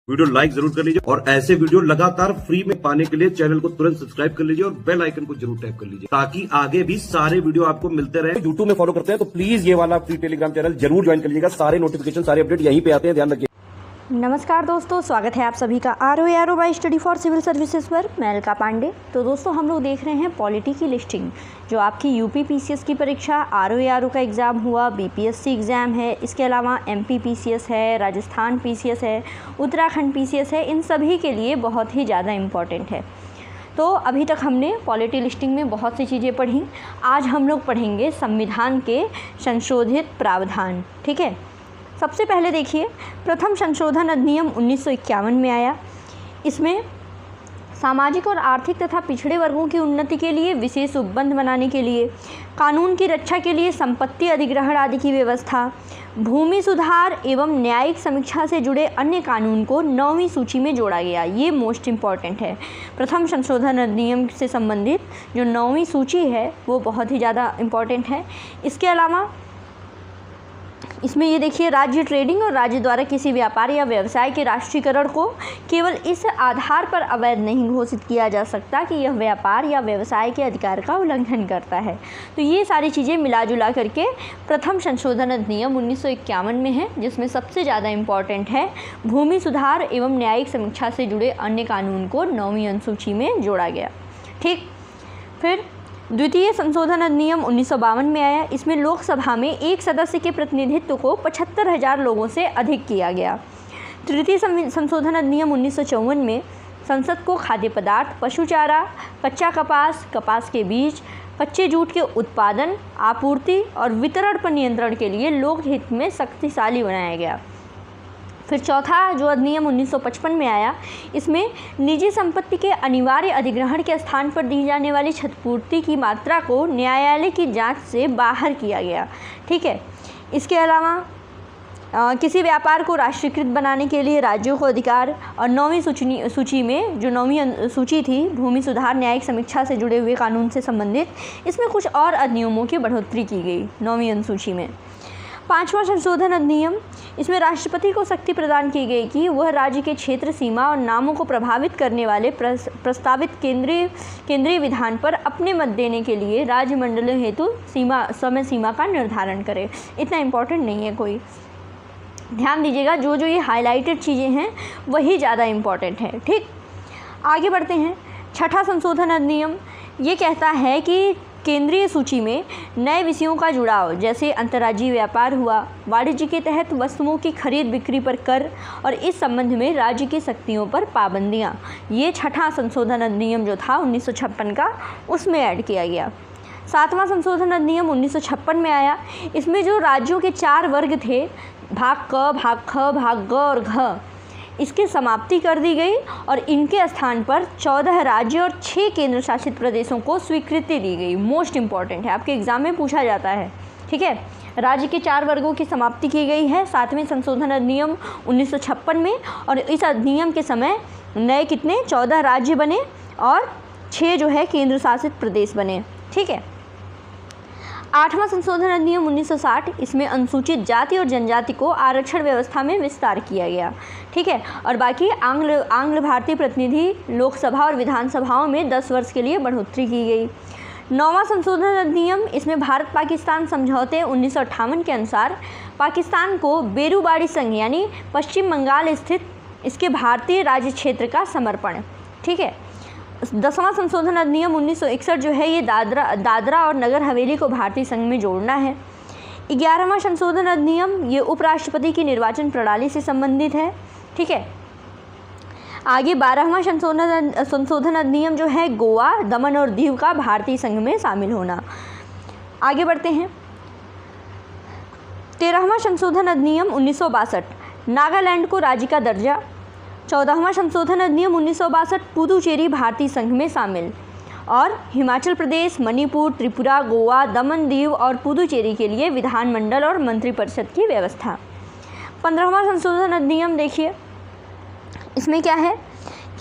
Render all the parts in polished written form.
Video like जरूर कर लीजिए और ऐसे वीडियो लगातार फ्री में पाने के लिए चैनल को तुरंत सब्सक्राइब कर लीजिए और बेल आइकन को जरूर टैप कर लीजिए ताकि आगे भी सारे वीडियो आपको मिलते रहे। यूट्यूब में फॉलो करते हैं तो प्लीज ये वाला फ्री टेलीग्राम चैनल जरूर ज्वाइन कर लीजिएगा। सारे नोटिफिकेशन सारे अपडेट यहीं पे आते हैं, ध्यान रखिए। नमस्कार दोस्तों, स्वागत है आप सभी का आर बाई स्टडी फॉर सिविल सर्विसेज पर। मैं अलका पांडे। तो दोस्तों हम लोग देख रहे हैं पॉलिटी की लिस्टिंग, जो आपकी यूपी पीसीएस की परीक्षा, आर का एग्ज़ाम हुआ, बीपीएससी एग्ज़ाम है, इसके अलावा एमपी पीसीएस है, राजस्थान पीसीएस है, उत्तराखंड पीसीएस है, इन सभी के लिए बहुत ही ज़्यादा इम्पॉर्टेंट है। तो अभी तक हमने पॉलिटी लिस्टिंग में बहुत सी चीज़ें पढ़ी। आज हम लोग पढ़ेंगे संविधान के संशोधित प्रावधान। ठीक है, सबसे पहले देखिए, प्रथम संशोधन अधिनियम 1951 में आया। इसमें सामाजिक और आर्थिक तथा पिछड़े वर्गों की उन्नति के लिए विशेष उपबंध बनाने के लिए, कानून की रक्षा के लिए संपत्ति अधिग्रहण आदि की व्यवस्था, भूमि सुधार एवं न्यायिक समीक्षा से जुड़े अन्य कानून को 9वीं सूची में जोड़ा गया। ये मोस्ट इम्पॉर्टेंट है। प्रथम संशोधन अधिनियम से संबंधित जो 9वीं सूची है वो बहुत ही ज़्यादा इम्पॉर्टेंट है। इसके अलावा इसमें ये देखिए, राज्य ट्रेडिंग और राज्य द्वारा किसी व्यापार या व्यवसाय के राष्ट्रीयकरण को केवल इस आधार पर अवैध नहीं घोषित किया जा सकता कि यह व्यापार या व्यवसाय के अधिकार का उल्लंघन करता है। तो ये सारी चीज़ें मिला जुला करके प्रथम संशोधन अधिनियम 1951 में है, जिसमें सबसे ज़्यादा इम्पॉर्टेंट है भूमि सुधार एवं न्यायिक समीक्षा से जुड़े अन्य कानून को 9वीं अनुसूची में जोड़ा गया। ठीक, फिर द्वितीय संशोधन अधिनियम 1952 में आया। इसमें लोकसभा में एक सदस्य के प्रतिनिधित्व को 75,000 लोगों से अधिक किया गया। तृतीय संशोधन अधिनियम 1954 में संसद को खाद्य पदार्थ, पशु चारा, कच्चा कपास, कपास के बीज, कच्चे जूट के उत्पादन, आपूर्ति और वितरण पर नियंत्रण के लिए लोकहित में शक्तिशाली बनाया गया। फिर चौथा जो अधिनियम 1955 में आया, इसमें निजी संपत्ति के अनिवार्य अधिग्रहण के स्थान पर दी जाने वाली क्षतिपूर्ति की मात्रा को न्यायालय की जांच से बाहर किया गया। ठीक है, इसके अलावा किसी व्यापार को राष्ट्रीयकृत बनाने के लिए राज्यों को अधिकार, और 9वीं सूची में जो 9वीं सूची थी भूमि सुधार न्यायिक समीक्षा से जुड़े हुए कानून से संबंधित, इसमें कुछ और अधिनियमों की बढ़ोतरी की गई 9वीं अनुसूची में। पांचवा संशोधन अधिनियम, इसमें राष्ट्रपति को शक्ति प्रदान की गई कि वह राज्य के क्षेत्र सीमा और नामों को प्रभावित करने वाले प्रस्तावित केंद्रीय विधान पर अपने मत देने के लिए राज्य मंडलों हेतु समय सीमा का निर्धारण करे। इतना इम्पोर्टेंट नहीं है कोई, ध्यान दीजिएगा, जो जो ये हाईलाइटेड चीज़ें हैं वही ज़्यादा इम्पॉर्टेंट है। ठीक, आगे बढ़ते हैं। छठा संशोधन अधिनियम ये कहता है कि केंद्रीय सूची में नए विषयों का जुड़ाव, जैसे अंतर्राज्यीय व्यापार हुआ, वाणिज्य के तहत वस्तुओं की खरीद बिक्री पर कर और इस संबंध में राज्य की शक्तियों पर पाबंदियां, ये छठा संशोधन अधिनियम जो था 1956 का, उसमें ऐड किया गया। सातवां संशोधन अधिनियम 1956 में आया। इसमें जो राज्यों के 4 वर्ग थे, भाग क, भाग ख, भाग ग और घ, इसकी समाप्ति कर दी गई और इनके स्थान पर 14 राज्य और 6 केंद्र शासित प्रदेशों को स्वीकृति दी गई। मोस्ट इम्पॉर्टेंट है, आपके एग्जाम में पूछा जाता है। ठीक है, राज्य के 4 वर्गों की समाप्ति की गई है 7वें संशोधन अधिनियम 1956 में, और इस अधिनियम के समय नए कितने 14 राज्य बने और 6 जो है केंद्र शासित प्रदेश बने। ठीक है, 8वां संशोधन अधिनियम 1960, इसमें अनुसूचित जाति और जनजाति को आरक्षण व्यवस्था में विस्तार किया गया। ठीक है, और बाकी आंग्ल भारतीय प्रतिनिधि लोकसभा और विधानसभाओं में 10 वर्ष के लिए बढ़ोतरी की गई। 9वां संशोधन अधिनियम, इसमें भारत पाकिस्तान समझौते 1958 के अनुसार पाकिस्तान को बेरूबाड़ी संघ यानी पश्चिम बंगाल स्थित इसके भारतीय राज्य क्षेत्र का समर्पण। ठीक है, 10वां संशोधन अधिनियम 1961 जो है ये दादरा और नगर हवेली को भारतीय संघ में जोड़ना है। 11वां संशोधन अधिनियम ये उपराष्ट्रपति की निर्वाचन प्रणाली से संबंधित है। ठीक है, आगे 12वां संशोधन अधिनियम जो है गोवा, दमन और दीव का भारतीय संघ में शामिल होना। आगे बढ़ते हैं। 13वां संशोधन अधिनियम 1962, नागालैंड को राज्य का दर्जा। 14वां संशोधन अधिनियम 1962, पुदुचेरी भारतीय संघ में शामिल, और हिमाचल प्रदेश, मणिपुर, त्रिपुरा, गोवा, दमन दीव और पुदुचेरी के लिए विधानमंडल और मंत्रिपरिषद की व्यवस्था। 15वां संशोधन अधिनियम देखिए, इसमें क्या है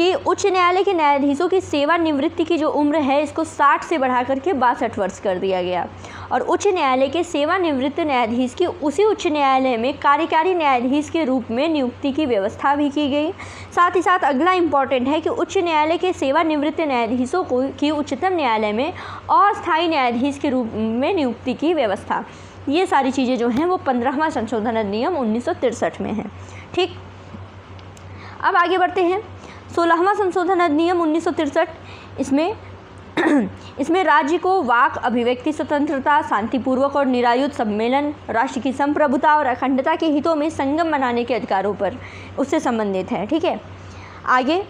कि उच्च न्यायालय के न्यायाधीशों की सेवानिवृत्ति की जो उम्र है इसको 60 से बढ़ा करके 62 वर्ष कर दिया गया। और उच्च न्यायालय के सेवानिवृत्त न्यायाधीश की उसी उच्च न्यायालय में कार्यकारी न्यायाधीश के रूप में नियुक्ति की व्यवस्था भी की गई। साथ ही साथ अगला इम्पॉर्टेंट है कि उच्च न्यायालय के सेवानिवृत्त न्यायाधीशों को की उच्चतम न्यायालय में अस्थायी न्यायाधीश के रूप में नियुक्ति की व्यवस्था। ये सारी चीज़ें जो हैं वो 15वां संशोधन अधिनियम 1963 में है। ठीक, अब आगे बढ़ते हैं। 16वां संशोधन अधिनियम 1963, इसमें राज्य को वाक अभिव्यक्ति स्वतंत्रता, शांतिपूर्वक और निरायुध सम्मेलन, राष्ट्र की संप्रभुता और अखंडता के हितों में संगम मनाने के अधिकारों पर उससे संबंधित है। ठीक है, आगे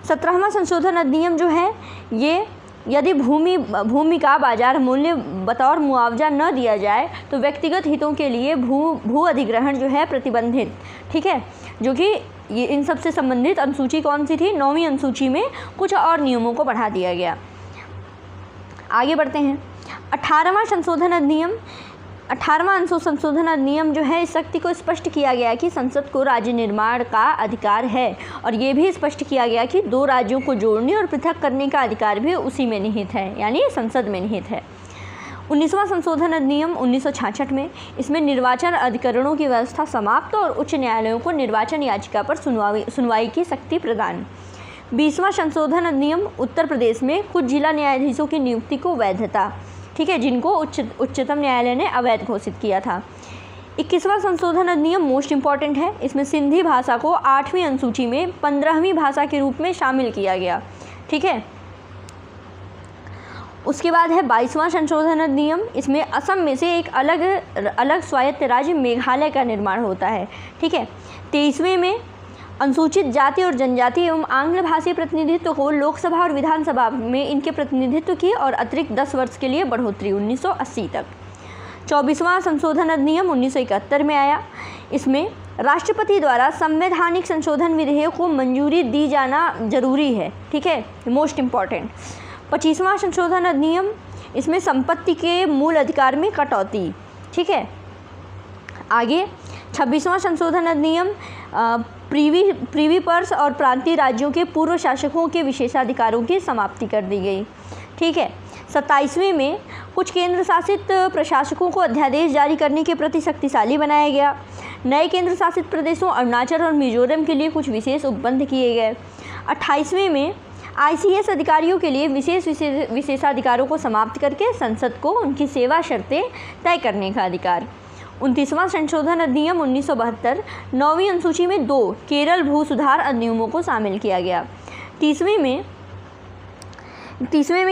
17वां संशोधन अधिनियम जो है ये यदि भूमि का बाजार मूल्य बतौर मुआवजा न दिया जाए तो व्यक्तिगत हितों के लिए भू अधिग्रहण जो है प्रतिबंधित। ठीक है, जो कि ये इन सबसे संबंधित अनुसूची कौन सी थी, 9वीं अनुसूची में कुछ और नियमों को बढ़ा दिया गया। आगे बढ़ते हैं। 18वां संशोधन अधिनियम, 18वां संशोधन अधिनियम जो है इस शक्ति को स्पष्ट किया गया कि संसद को राज्य निर्माण का अधिकार है और ये भी स्पष्ट किया गया कि 2 राज्यों को जोड़ने और पृथक करने का अधिकार भी उसी में निहित है, यानी संसद में निहित है। 19वां संशोधन अधिनियम 1966 में, इसमें निर्वाचन अधिकरणों की व्यवस्था समाप्त और उच्च न्यायालयों को निर्वाचन याचिका पर सुनवाई की शक्ति प्रदान। 20वां संशोधन अधिनियम, उत्तर प्रदेश में कुछ जिला न्यायाधीशों की नियुक्ति को वैधता। ठीक है, जिनको उच्चतम न्यायालय ने अवैध घोषित किया था। 21वां संशोधन अधिनियम मोस्ट इम्पॉर्टेंट है। इसमें सिंधी भाषा को 8वीं अनुसूची में 15वीं भाषा के रूप में शामिल किया गया। ठीक है, उसके बाद है 22वां संशोधन अधिनियम। इसमें असम में से एक अलग स्वायत्त राज्य मेघालय का निर्माण होता है। ठीक है, 23वें में अनुसूचित जाति और जनजाति एवं आंग्ल भाषी प्रतिनिधित्व को लोकसभा और विधानसभा में इनके प्रतिनिधित्व की और अतिरिक्त 10 वर्ष के लिए बढ़ोतरी 1980 तक। 24वां संशोधन अधिनियम 1971 में आया। इसमें राष्ट्रपति द्वारा संवैधानिक संशोधन विधेयक को मंजूरी दी जाना जरूरी है। ठीक है, मोस्ट इम्पॉर्टेंट। 25वां संशोधन अधिनियम, इसमें संपत्ति के मूल अधिकार में कटौती। ठीक है, आगे 26वां संशोधन अधिनियम, प्रीवी पर्स और प्रांतीय राज्यों के पूर्व शासकों के विशेषाधिकारों की समाप्ति कर दी गई। ठीक है, 27वें में कुछ केंद्र शासित प्रशासकों को अध्यादेश जारी करने के प्रति शक्तिशाली बनाया गया। नए केंद्र शासित प्रदेशों अरुणाचल और मिजोरम के लिए कुछ विशेष उपबंध किए गए। 28वें में ICS अधिकारियों के लिए विशेषाधिकारों को समाप्त करके संसद को उनकी सेवा शर्तें तय करने का अधिकार। 29वां संशोधन अधिनियम 1972, 9वीं अनुसूची में 2 केरल भू सुधार अधिनियमों को शामिल किया गया। 30वें में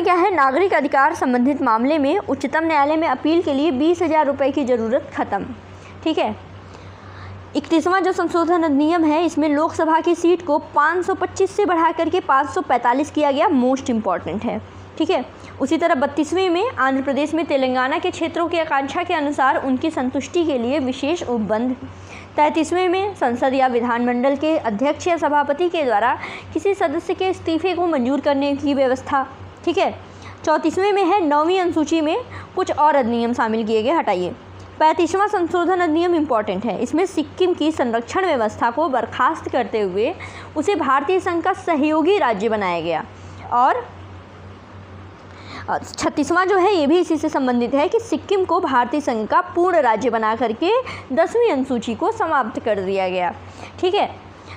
क्या है, नागरिक अधिकार संबंधित मामले में उच्चतम न्यायालय में अपील के लिए 20,000 रुपये की ज़रूरत खत्म। ठीक है, 31वां जो संशोधन अधिनियम है, इसमें लोकसभा की सीट को 525 से बढ़ा करके 545 किया गया, मोस्ट इम्पॉर्टेंट है। ठीक है, उसी तरह 32वें में आंध्र प्रदेश में तेलंगाना के क्षेत्रों की आकांक्षा के अनुसार उनकी संतुष्टि के लिए विशेष उपबंध। 33वें में संसद या विधानमंडल के अध्यक्ष या सभापति के द्वारा किसी सदस्य के इस्तीफे को मंजूर करने की व्यवस्था। ठीक है, 34वें में है 9वीं अनुसूची में कुछ और अधिनियम शामिल किए गए, हटाइए। 35वां संशोधन अधिनियम इम्पॉर्टेंट है। इसमें सिक्किम की संरक्षण व्यवस्था को बर्खास्त करते हुए उसे भारतीय संघ का सहयोगी राज्य बनाया गया। और 36वां जो है ये भी इसी से संबंधित है कि सिक्किम को भारतीय संघ का पूर्ण राज्य बना करके 10वीं अनुसूची को समाप्त कर दिया गया। ठीक है,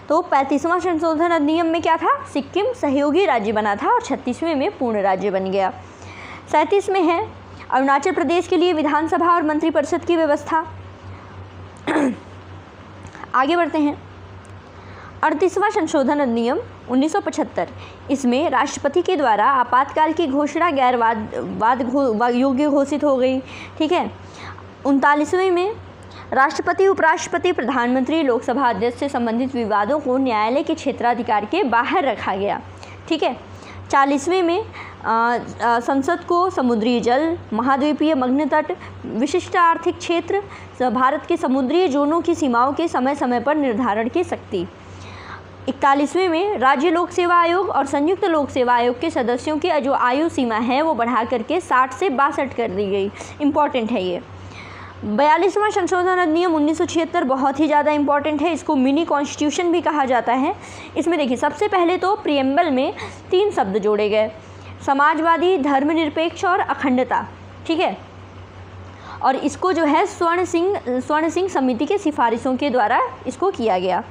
तो 35वां संशोधन अधिनियम में क्या था, सिक्किम सहयोगी राज्य बना था और 36वें में पूर्ण राज्य बन गया। 37 में है अरुणाचल प्रदेश के लिए विधानसभा और मंत्रिपरिषद की व्यवस्था। आगे बढ़ते हैं। 38वां संशोधन अधिनियम 1975, इसमें राष्ट्रपति के द्वारा आपातकाल की घोषणा गैर वाद योग्य घोषित हो गई। ठीक है, 39वें में राष्ट्रपति, उपराष्ट्रपति, प्रधानमंत्री, लोकसभा अध्यक्ष से संबंधित विवादों को न्यायालय के क्षेत्राधिकार के बाहर रखा गया। ठीक है, 40वें में संसद को समुद्री जल, महाद्वीपीय मग्न तट, विशिष्ट आर्थिक क्षेत्र, भारत के समुद्री जोनों की सीमाओं के समय समय पर निर्धारण की शक्ति। 41वें में राज्य लोक सेवा आयोग और संयुक्त लोक सेवा आयोग के सदस्यों की जो आयु सीमा है वो बढ़ा करके 60 से 62 कर दी गई। इम्पॉर्टेंट है ये। 42वां संशोधन अधिनियम 1976 बहुत ही ज़्यादा इम्पॉर्टेंट है। इसको मिनी कॉन्स्टिट्यूशन भी कहा जाता है। इसमें देखिए सबसे पहले तो प्रियम्बल में 3 शब्द जोड़े गए, समाजवादी, धर्मनिरपेक्ष और अखंडता, ठीक है। और इसको जो है स्वर्ण सिंह समिति के सिफारिशों के द्वारा इसको किया गया।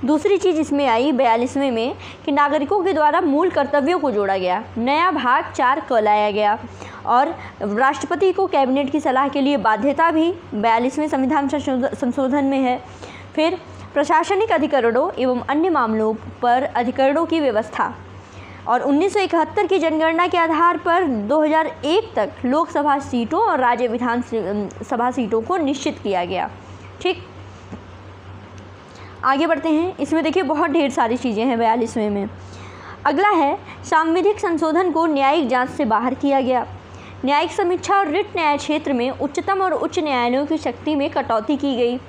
दूसरी चीज़ इसमें आई 42वें में कि नागरिकों के द्वारा मूल कर्तव्यों को जोड़ा गया, नया भाग 4 क लाया गया। और राष्ट्रपति को कैबिनेट की सलाह के लिए बाध्यता भी 42वें संविधान संशोधन में है। फिर प्रशासनिक अधिकरणों एवं अन्य मामलों पर अधिकरणों की व्यवस्था, और 1971 की जनगणना के आधार पर 2001 तक लोकसभा सीटों और राज्य विधान सभा सीटों को निश्चित किया गया, ठीक। आगे बढ़ते हैं। इसमें देखिए बहुत ढेर सारी चीज़ें हैं 42वें में। अगला है सांविधिक संशोधन को न्यायिक जांच से बाहर किया गया। न्यायिक समीक्षा और रिट न्याय क्षेत्र में उच्चतम और उच्च न्यायालयों की शक्ति में कटौती की गई।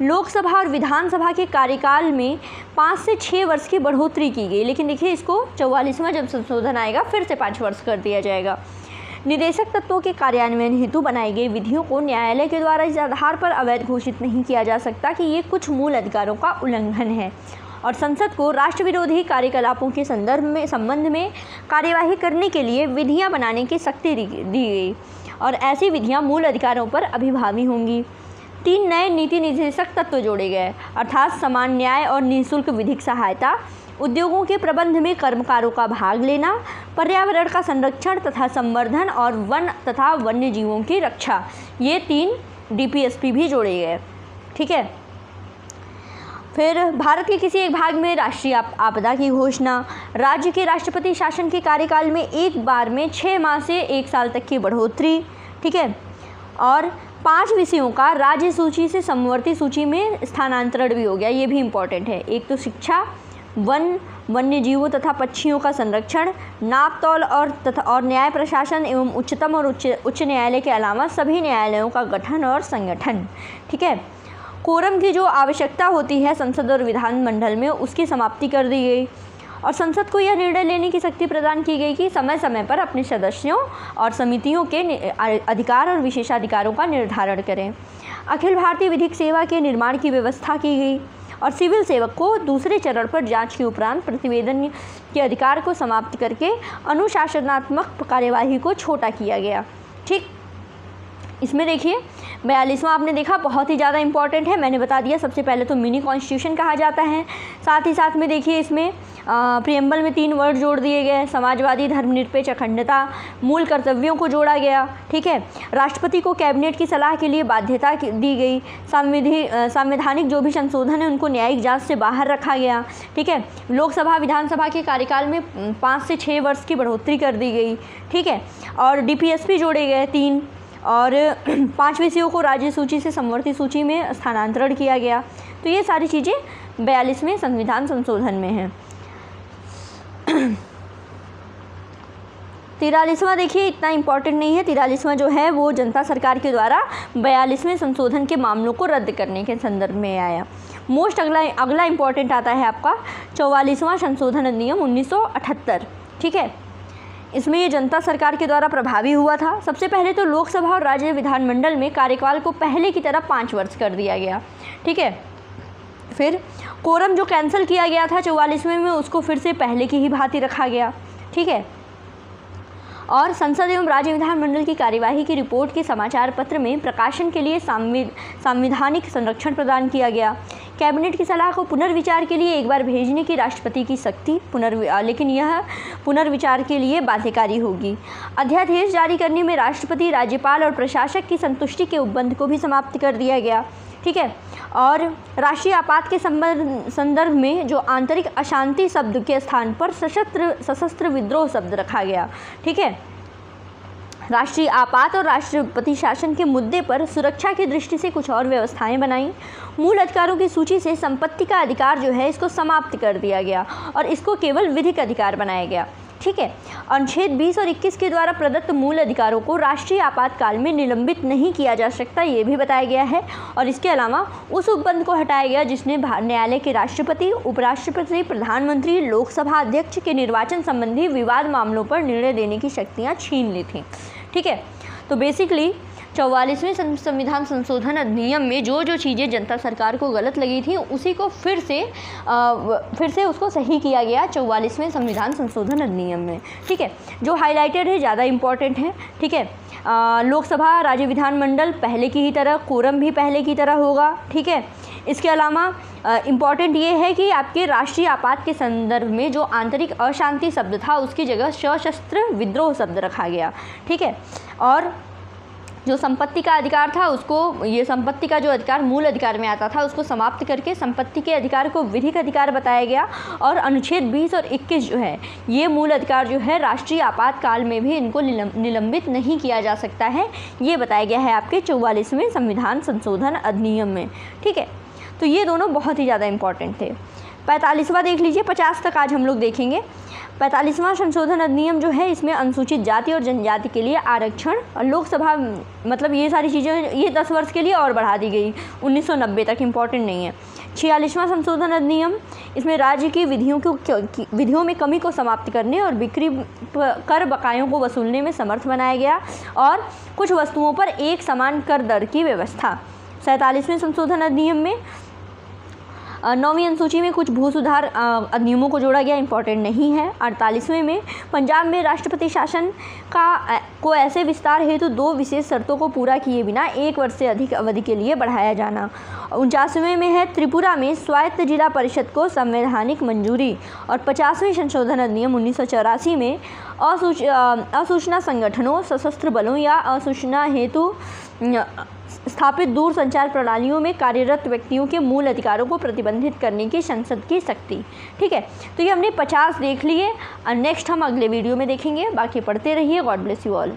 लोकसभा और विधानसभा के कार्यकाल में 5 से 6 वर्ष की बढ़ोतरी की गई, लेकिन देखिए इसको 44वां जब संशोधन आएगा फिर से 5 वर्ष कर दिया जाएगा। निदेशक तत्वों के कार्यान्वयन हेतु बनाई गई विधियों को न्यायालय के द्वारा इस आधार पर अवैध घोषित नहीं किया जा सकता कि ये कुछ मूल अधिकारों का उल्लंघन है। और संसद को राष्ट्र विरोधी कार्यकलापों के संबंध में कार्यवाही करने के लिए विधियां बनाने की शक्ति दी गई, और ऐसी विधियां मूल अधिकारों पर अभिभावी होंगी। 3 नए नीति निदेशक तत्व जोड़े गए, अर्थात समान न्याय और निःशुल्क विधिक सहायता, उद्योगों के प्रबंध में कर्मकारों का भाग लेना, पर्यावरण का संरक्षण तथा संवर्धन और वन तथा वन्य जीवों की रक्षा। ये 3 DPSP भी जोड़े गए, ठीक है। फिर भारत के किसी एक भाग में राष्ट्रीय आपदा की घोषणा, राज्य के राष्ट्रपति शासन के कार्यकाल में एक बार में 6 माह से 1 साल तक की बढ़ोतरी, ठीक है। और 5 विषयों का राज्य सूची से समवर्ती सूची में स्थानांतरण भी हो गया, ये भी इम्पॉर्टेंट है। एक तो शिक्षा, वन्य जीवों तथा पक्षियों का संरक्षण, नाप तौल और न्याय प्रशासन एवं उच्चतम और उच्च न्यायालय के अलावा सभी न्यायालयों का गठन और संगठन, ठीक है। कोरम की जो आवश्यकता होती है संसद और विधानमंडल में, उसकी समाप्ति कर दी गई। और संसद को यह निर्णय लेने की शक्ति प्रदान की गई कि समय समय पर अपने सदस्यों और समितियों के अधिकार और विशेषाधिकारों का निर्धारण करें। अखिल भारतीय विधिक सेवा के निर्माण की व्यवस्था की गई, और सिविल सेवक को दूसरे चरण पर जांच के उपरांत प्रतिवेदन के अधिकार को समाप्त करके अनुशासनात्मक कार्यवाही को छोटा किया गया, ठीक। इसमें देखिए 42वां आपने देखा बहुत ही ज़्यादा इंपॉर्टेंट है, मैंने बता दिया। सबसे पहले तो मिनी कॉन्स्टिट्यूशन कहा जाता है। साथ ही साथ में देखिए इसमें प्रियम्बल में 3 वर्ड जोड़ दिए गए, समाजवादी, धर्मनिरपेक्ष, अखंडता, मूल कर्तव्यों को जोड़ा गया, ठीक है। राष्ट्रपति को कैबिनेट की सलाह के लिए बाध्यता दी गई। संवैधानिक जो भी संशोधन है उनको न्यायिक जांच से बाहर रखा गया, ठीक है। लोकसभा विधानसभा के कार्यकाल में 5 से 6 वर्ष की बढ़ोतरी कर दी गई, ठीक है। और DPSP जोड़े गए 3, और 5 विषयों को राज्य सूची से समवर्ती सूची में स्थानांतरण किया गया। तो ये सारी चीज़ें 42वें संविधान संशोधन में हैं। 43वां देखिए इतना इम्पॉर्टेंट नहीं है। 43वां जो है वो जनता सरकार के द्वारा 42वें संशोधन के मामलों को रद्द करने के संदर्भ में आया। मोस्ट अगला इम्पॉर्टेंट आता है आपका 44वां संशोधन अधिनियम 1978, ठीक है। इसमें ये जनता सरकार के द्वारा प्रभावी हुआ था। सबसे पहले तो लोकसभा और राज्य विधानमंडल में कार्यकाल को पहले की तरह 5 वर्ष कर दिया गया, ठीक है। फिर कोरम जो कैंसिल किया गया था 44वें में, उसको फिर से पहले की ही भांति रखा गया, ठीक है। और संसद एवं राज्य विधानमंडल की कार्यवाही की रिपोर्ट के समाचार पत्र में प्रकाशन के लिए संवैधानिक संरक्षण प्रदान किया गया। कैबिनेट की सलाह को पुनर्विचार के लिए एक बार भेजने की राष्ट्रपति की शक्ति लेकिन यह पुनर्विचार के लिए बाध्यकारी होगी। अध्यादेश जारी करने में राष्ट्रपति, राज्यपाल और प्रशासक की संतुष्टि के उपबंध को भी समाप्त कर दिया गया, ठीक है। और राष्ट्रीय आपात के संदर्भ में जो आंतरिक अशांति शब्द के स्थान पर सशस्त्र विद्रोह शब्द रखा गया, ठीक है। राष्ट्रीय आपात और राष्ट्रपति शासन के मुद्दे पर सुरक्षा की दृष्टि से कुछ और व्यवस्थाएं बनाई। मूल अधिकारों की सूची से संपत्ति का अधिकार जो है इसको समाप्त कर दिया गया और इसको केवल विधिक अधिकार बनाया गया, ठीक है। अनुच्छेद 20 और 21 के द्वारा प्रदत्त मूल अधिकारों को राष्ट्रीय आपातकाल में निलंबित नहीं किया जा सकता, ये भी बताया गया है। और इसके अलावा उस उपबंध को हटाया गया जिसने न्यायालय के राष्ट्रपति, उपराष्ट्रपति, प्रधानमंत्री, लोकसभा अध्यक्ष के निर्वाचन संबंधी विवाद मामलों पर निर्णय देने की शक्तियाँ छीन ली थी, ठीक है। तो बेसिकली 44वें संविधान संशोधन अधिनियम में जो जो चीज़ें जनता सरकार को गलत लगी थी उसी को फिर से उसको सही किया गया 44वें संविधान संशोधन अधिनियम में। ठीक है, जो हाईलाइटेड है ज़्यादा इम्पॉर्टेंट है। ठीक है, लोकसभा राज्य विधानमंडल पहले की ही तरह, कोरम भी पहले की तरह होगा। ठीक है, इसके अलावा इम्पॉर्टेंट ये है कि आपके राष्ट्रीय आपात के संदर्भ में जो आंतरिक अशांति शब्द था उसकी जगह सशस्त्र विद्रोह शब्द रखा गया। ठीक है, और जो संपत्ति का अधिकार था उसको, ये संपत्ति का जो अधिकार मूल अधिकार में आता था उसको समाप्त करके संपत्ति के अधिकार को विधिक अधिकार बताया गया। और अनुच्छेद 20 और 21 जो है ये मूल अधिकार जो है राष्ट्रीय आपातकाल में भी इनको निलंबित नहीं किया जा सकता है, ये बताया गया है आपके 44वें संविधान संशोधन अधिनियम में। ठीक है, तो ये दोनों बहुत ही ज़्यादा इम्पॉर्टेंट थे। 45वां देख लीजिए, 50 तक आज हम लोग देखेंगे। 45वां संशोधन अधिनियम जो है इसमें अनुसूचित जाति और जनजाति के लिए आरक्षण और लोकसभा, मतलब ये सारी चीज़ें ये 10 वर्ष के लिए और बढ़ा दी गई, 1990 तक, इम्पॉर्टेंट नहीं है। 46वां संशोधन अधिनियम, इसमें राज्य की विधियों में कमी को समाप्त करने और बिक्री कर बकायों को वसूलने में समर्थ बनाया गया और कुछ वस्तुओं पर एक समान कर दर की व्यवस्था। 47वें संशोधन अधिनियम में 9वीं अनुसूची में कुछ भू सुधार अधिनियमों को जोड़ा गया, इंपॉर्टेंट नहीं है। 48वें में पंजाब में राष्ट्रपति शासन को ऐसे विस्तार हेतु 2 विशेष शर्तों को पूरा किए बिना 1 वर्ष से अधिक अवधि के लिए बढ़ाया जाना। 49वें में है त्रिपुरा में स्वायत्त जिला परिषद को संवैधानिक मंजूरी। और 50वें संशोधन अधिनियम 1984 में असूचना संगठनों, सशस्त्र बलों या असूचना हेतु स्थापित दूर संचार प्रणालियों में कार्यरत व्यक्तियों के मूल अधिकारों को प्रतिबंधित करने की संसद की शक्ति। ठीक है, तो ये हमने 50 देख लिए और नेक्स्ट हम अगले वीडियो में देखेंगे। बाकी पढ़ते रहिए। God bless you all.